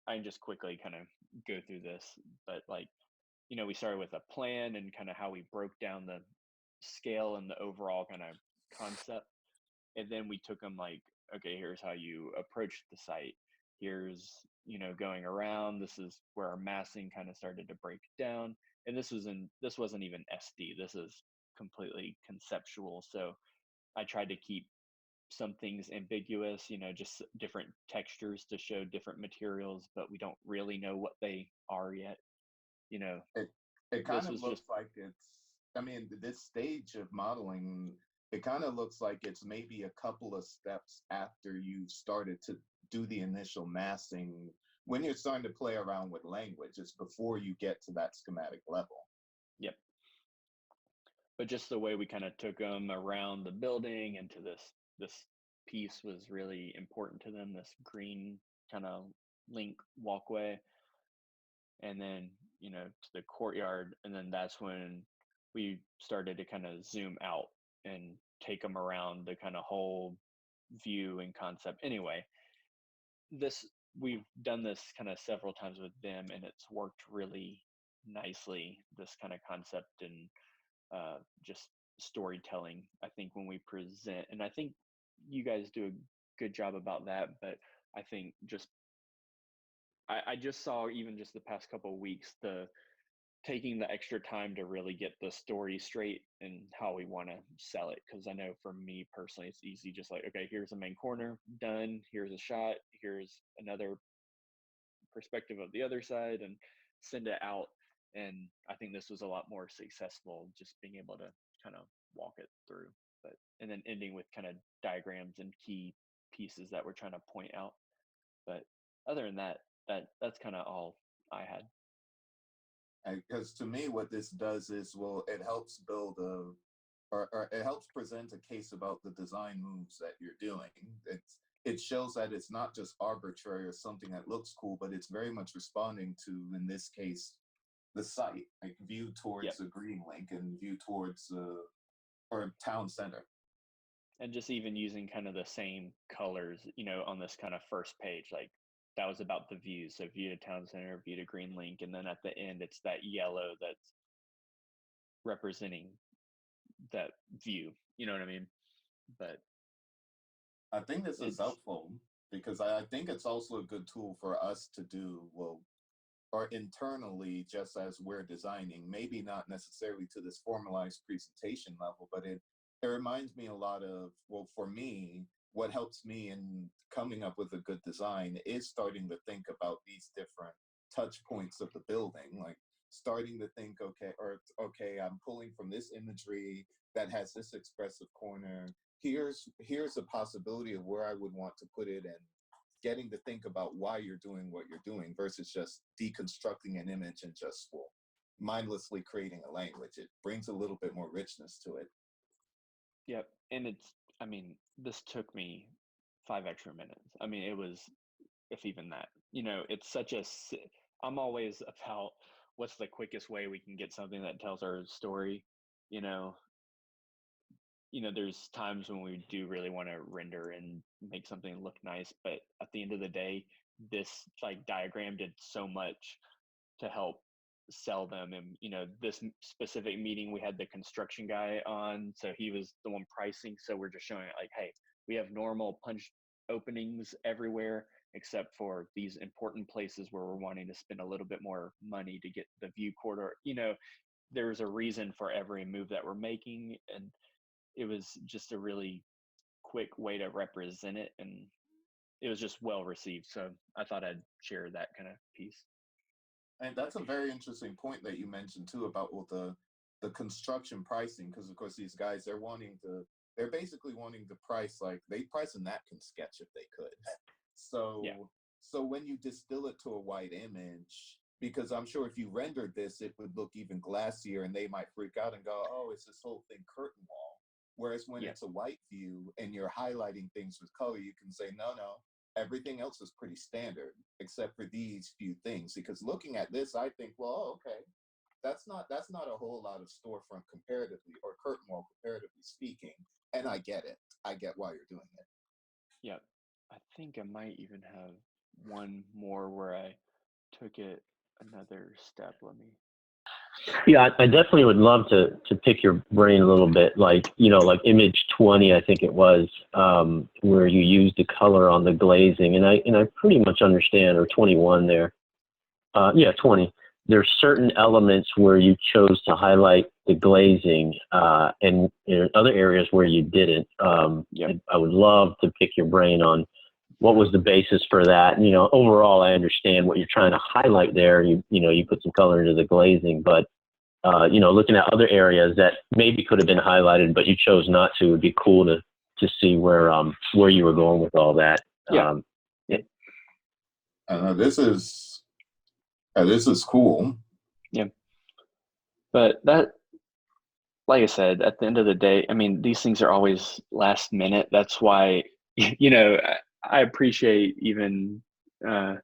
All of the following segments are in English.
I can just quickly kind of go through this, but like, we started with a plan and kind of how we broke down the scale and the overall kind of concept. And then we took them like, okay, here's how you approach the site. Here's, going around. This is where our massing kind of started to break down. And this wasn't even SD. This is completely conceptual. So I tried to keep some things ambiguous, just different textures to show different materials, but we don't really know what they are yet. You know, It kind this of was just, looks like I mean, this stage of modeling, it kind of looks like it's maybe a couple of steps after you started to do the initial massing. When you're starting to play around with language, it's before you get to that schematic level. yep. But just the way we kind of took them around the building into this piece was really important to them, this green kind of link walkway, and then to the courtyard. And then that's when we started to kind of zoom out and take them around the kind of whole view and concept. Anyway, this we've done this kind of several times with them, and it's worked really nicely, this kind of concept and just storytelling. I think when we present, and I think you guys do a good job about that, but I think just I just saw, even just the past couple of weeks, the taking the extra time to really get the story straight and how we want to sell it. Because I know for me personally, it's easy, just like, okay, here's the main corner, done, here's a shot, here's another perspective of the other side, and send it out. And I think this was a lot more successful, just being able to kind of walk it through. But and then ending with kind of diagrams and key pieces that we're trying to point out. But other than that, that's kind of all I had. Because to me, what this does is, well, it helps build or it helps present a case about the design moves that you're doing. It shows that it's not just arbitrary or something that looks cool, but it's very much responding to, in this case, the site, like viewed Yep. towards a green link and viewed towards or town center. And just even using kind of the same colors, on this kind of first page, like that was about the views. So view to town center, view to green link, and then at the end it's that yellow that's representing that view. You know what I mean? But I think this is it's helpful because I think it's also a good tool for us to do, well, or internally, just as we're designing, maybe not necessarily to this formalized presentation level, but it reminds me a lot of, well, for me, what helps me in coming up with a good design is starting to think about these different touch points of the building, like starting to think, okay, or okay, I'm pulling from this imagery that has this expressive corner. Here's a possibility of where I would want to put it, and getting to think about why you're doing what you're doing versus just deconstructing an image and just, well, mindlessly creating a language. It brings a little bit more richness to it. yep. And I mean, this took me 5 extra minutes. I mean, it was, if even that, it's such I'm always about what's the quickest way we can get something that tells our story. You know, there's times when we do really want to render and make something look nice, but at the end of the day, this like diagram did so much to help sell them. And this specific meeting, we had the construction guy on, so he was the one pricing. So we're just showing it like, hey, we have normal punch openings everywhere except for these important places where we're wanting to spend a little bit more money to get the view corridor. There's a reason for every move that we're making, and it was just a really quick way to represent it, and it was just well received. So I thought I'd share that kind of piece. And that's a very interesting point that you mentioned too about, well, the construction pricing, because of course these guys, they're basically wanting to price, like they price a napkin sketch if they could. Yeah. So when you distill it to a white image, because I'm sure if you rendered this, it would look even glassier, and they might freak out and go, oh, it's this whole thing curtain wall. Whereas when Yeah. it's a white view and you're highlighting things with color, you can say, no, no, everything else is pretty standard except for these few things. Because looking at this, I think, well, oh, okay, that's not a whole lot of storefront comparatively, or curtain wall comparatively speaking. And I get it. I get why you're doing it. Yeah. I think I might even have one more where I took it another step. Let me. Yeah, I definitely would love to pick your brain a little bit, like like image 20, I think it was, where you used the color on the glazing, and I pretty much understand, or 21 there. Yeah, 20. There's certain elements where you chose to highlight the glazing, and in other areas where you didn't. Yep. I would love to pick your brain on what was the basis for that. And, overall, I understand what you're trying to highlight there. You put some color into the glazing, but looking at other areas that maybe could have been highlighted, but you chose not to, would be cool to see where you were going with all that. Yeah. Yeah. This is cool. Yeah. But that, like I said, at the end of the day, I mean, these things are always last minute. That's why, I appreciate even, Dean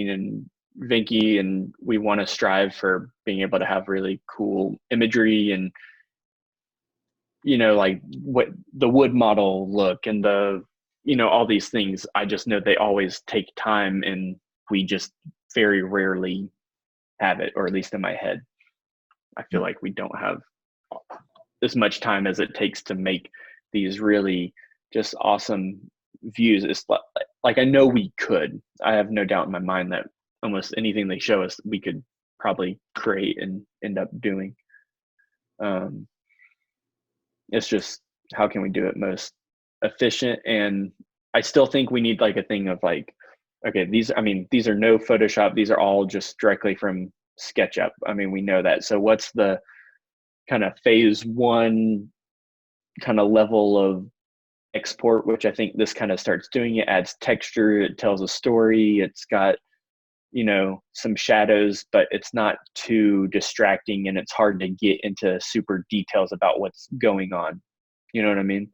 and Vinky, and we want to strive for being able to have really cool imagery and, like what the wood model look and all these things. I just know they always take time, and we just very rarely have it, or at least in my head. I feel like we don't have as much time as it takes to make these really just awesome views. It's like I know we could. I have no doubt in my mind that almost anything they show us, we could probably create and end up doing. It's just, how can we do it most efficient? And I still think we need like a thing of like, okay, these are no Photoshop. These are all just directly from SketchUp. I mean, we know that. So what's the kind of phase one kind of level of export, which I think this kind of starts doing? It adds texture, it tells a story, it's got some shadows, but it's not too distracting, and it's hard to get into super details about what's going on. You know what I mean?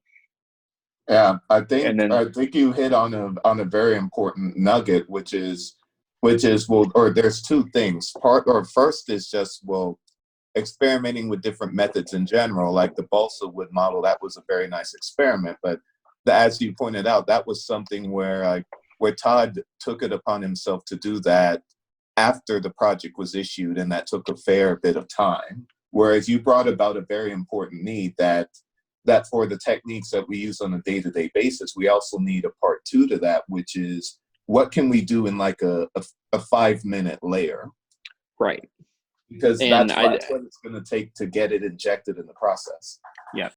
Yeah, And I then think you hit on a very important nugget, which is well, or there's two things. First is just, well, experimenting with different methods in general, like the balsa wood model. That was a very nice experiment, but as you pointed out, that was something where Todd took it upon himself to do that after the project was issued, and that took a fair bit of time. Whereas you brought about a very important need, that for the techniques that we use on a day-to-day basis, we also need a part two to that, which is what can we do in like a 5-minute layer? right. Because And that's what it's going to take to get it injected in the process. Yeah,